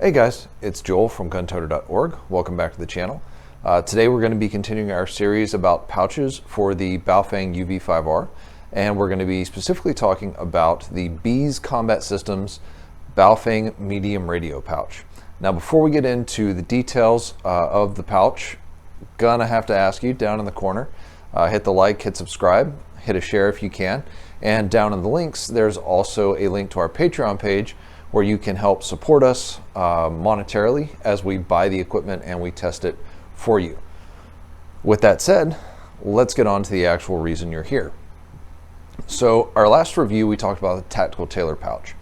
Hey guys, it's Joel from guntoter.org. Welcome back to the channel. Today we're going to be continuing our series about pouches for the Baofeng UV-5R, and we're going to be specifically talking about the Beez Combat Systems Baofeng medium radio pouch. Now before we get into the details of the pouch, gonna have to ask you down in the corner, hit the like, hit subscribe, hit a share if you can, and down in the links there's also a link to our Patreon page where you can help support us monetarily as we buy the equipment and we test it for you. With that said, let's get on to the actual reason you're here. So our last review, we talked about the tactical tailor pouch.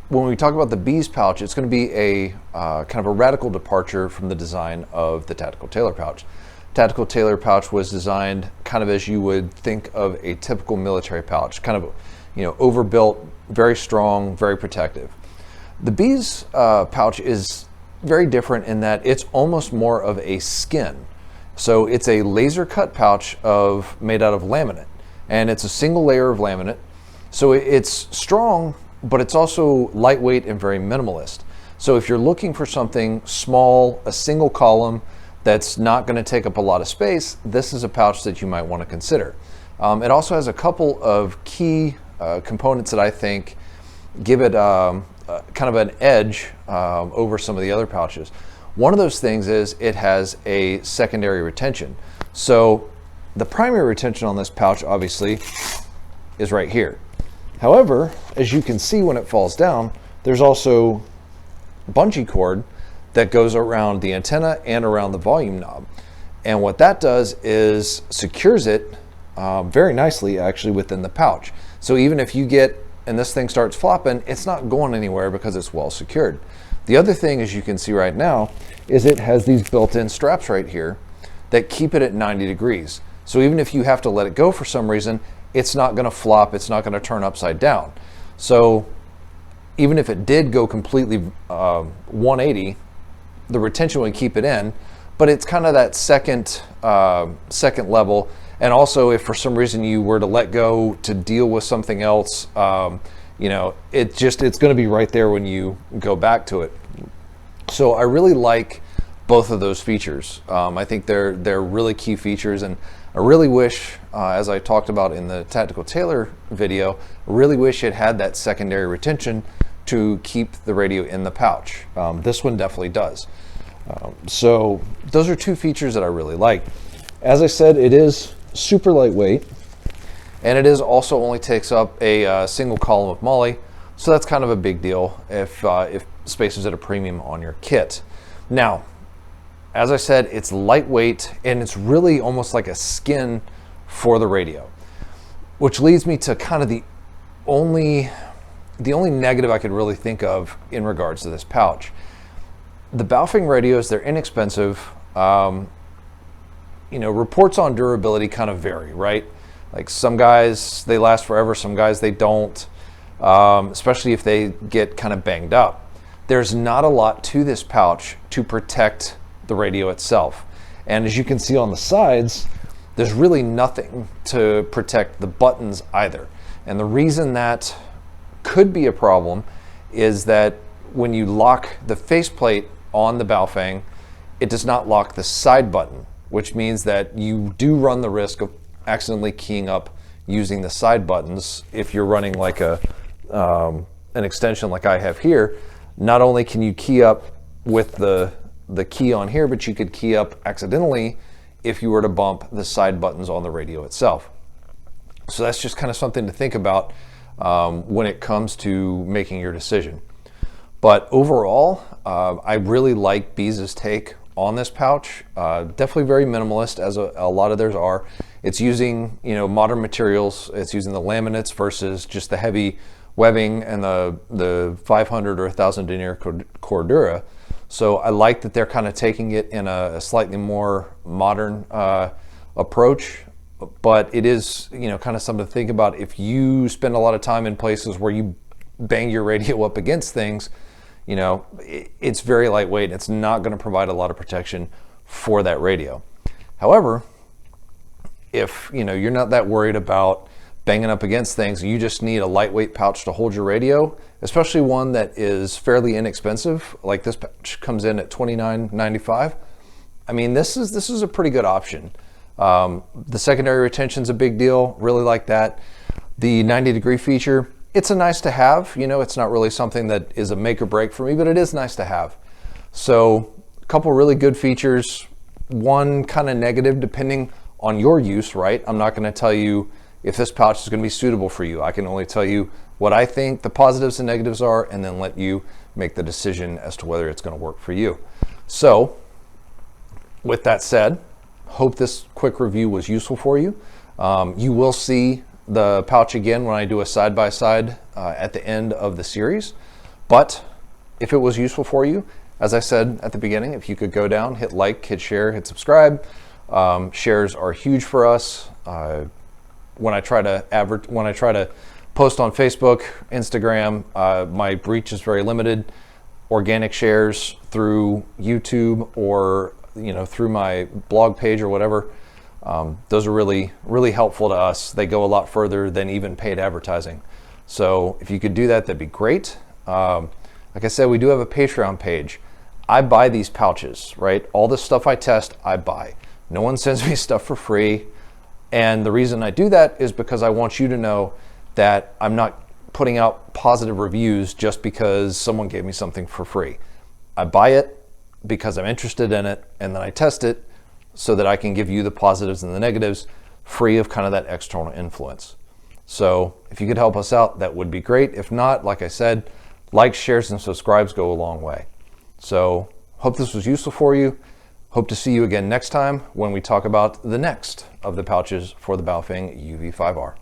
When we talk about the Beez pouch, it's going to be a kind of a radical departure from the design of the tactical tailor pouch. Tactical tailor pouch was designed kind of as you would think of a typical military pouch, kind of, you know, overbuilt, very strong, very protective. The Beez pouch is very different in that it's almost more of a skin. So it's a laser cut pouch made out of laminate, and it's a single layer of laminate. So it's strong, but it's also lightweight and very minimalist. So if you're looking for something small, a single column that's not going to take up a lot of space, this is a pouch that you might want to consider. It also has a couple of key components that I think give it kind of an edge over some of the other pouches. One of those things is it has a secondary retention. So the primary retention on this pouch obviously is right here. However, as you can see when it falls down, there's also bungee cord that goes around the antenna and around the volume knob. And what that does is secures it very nicely actually within the pouch. So even if you get, and this thing starts flopping, it's not going anywhere because it's well secured. The other thing, as you can see right now, is it has these built-in straps right here that keep it at 90 degrees. So even if you have to let it go for some reason, it's not gonna flop, it's not gonna turn upside down. So even if it did go completely 180, the retention would keep it in, but it's kind of that second level. And also, if for some reason you were to let go to deal with something else, you know, it's going to be right there when you go back to it. So I really like both of those features. I think they're really key features, and I really wish, as I talked about in the tactical tailor video, I really wish it had that secondary retention to keep the radio in the pouch. This one definitely does. So those are two features that I really like. As I said, it is super lightweight, and it is also only takes up a single column of moly, so that's kind of a big deal if space is at a premium on your kit. Now, as I said, it's lightweight and it's really almost like a skin for the radio, which leads me to kind of the only negative I could really think of in regards to this pouch. The Baofeng radios, they're inexpensive. You know, reports on durability kind of vary, right? Like some guys, they last forever, some guys they don't, especially if they get kind of banged up. There's not a lot to this pouch to protect the radio itself. And as you can see on the sides, there's really nothing to protect the buttons either. And the reason that could be a problem is that when you lock the faceplate on the Baofeng, it does not lock the side button, which means that you do run the risk of accidentally keying up using the side buttons. If you're running like an extension like I have here, not only can you key up with the key on here, but you could key up accidentally if you were to bump the side buttons on the radio itself. So that's just kind of something to think about when it comes to making your decision. But overall, I really like Beez's take on this pouch. Definitely very minimalist, as a lot of theirs are. It's using, you know, modern materials. It's using the laminates versus just the heavy webbing and the 500 or 1000 denier cordura. So I like that they're kind of taking it in a slightly more modern approach. But it is, you know, kind of something to think about if you spend a lot of time in places where you bang your radio up against things. You know, it's very lightweight. It's not going to provide a lot of protection for that radio. However, if, you know, you're not that worried about banging up against things, you just need a lightweight pouch to hold your radio, especially one that is fairly inexpensive. Like this pouch comes in at $29.95. I mean, this is a pretty good option. The secondary retention's a big deal, really like that. The 90-degree feature, it's a nice to have. You know, it's not really something that is a make or break for me, but it is nice to have. So a couple really good features, one kind of negative depending on your use, right? I'm not going to tell you if this pouch is going to be suitable for you. I can only tell you what I think the positives and negatives are, and then let you make the decision as to whether it's going to work for you. So with that said, hope this quick review was useful for you. You will see the pouch again when I do a side-by-side at the end of the series. But if it was useful for you, as I said at the beginning, if you could go down, hit like, hit share, hit subscribe. Shares are huge for us. When I try to post on Facebook, Instagram, my reach is very limited. Organic shares through YouTube or through my blog page or whatever, those are really helpful to us. They go a lot further than even paid advertising. So if you could do that, that'd be great. Like I said, we do have a Patreon page. I buy these pouches, right? All the stuff I test, I buy. No one sends me stuff for free. And the reason I do that is because I want you to know that I'm not putting out positive reviews just because someone gave me something for free. I buy it because I'm interested in it, and then I test it so that I can give you the positives and the negatives free of kind of that external influence. So if you could help us out, that would be great. If not, like I said, likes, shares, and subscribes go a long way. So hope this was useful for you. Hope to see you again next time when we talk about the next of the pouches for the Baofeng UV-5R.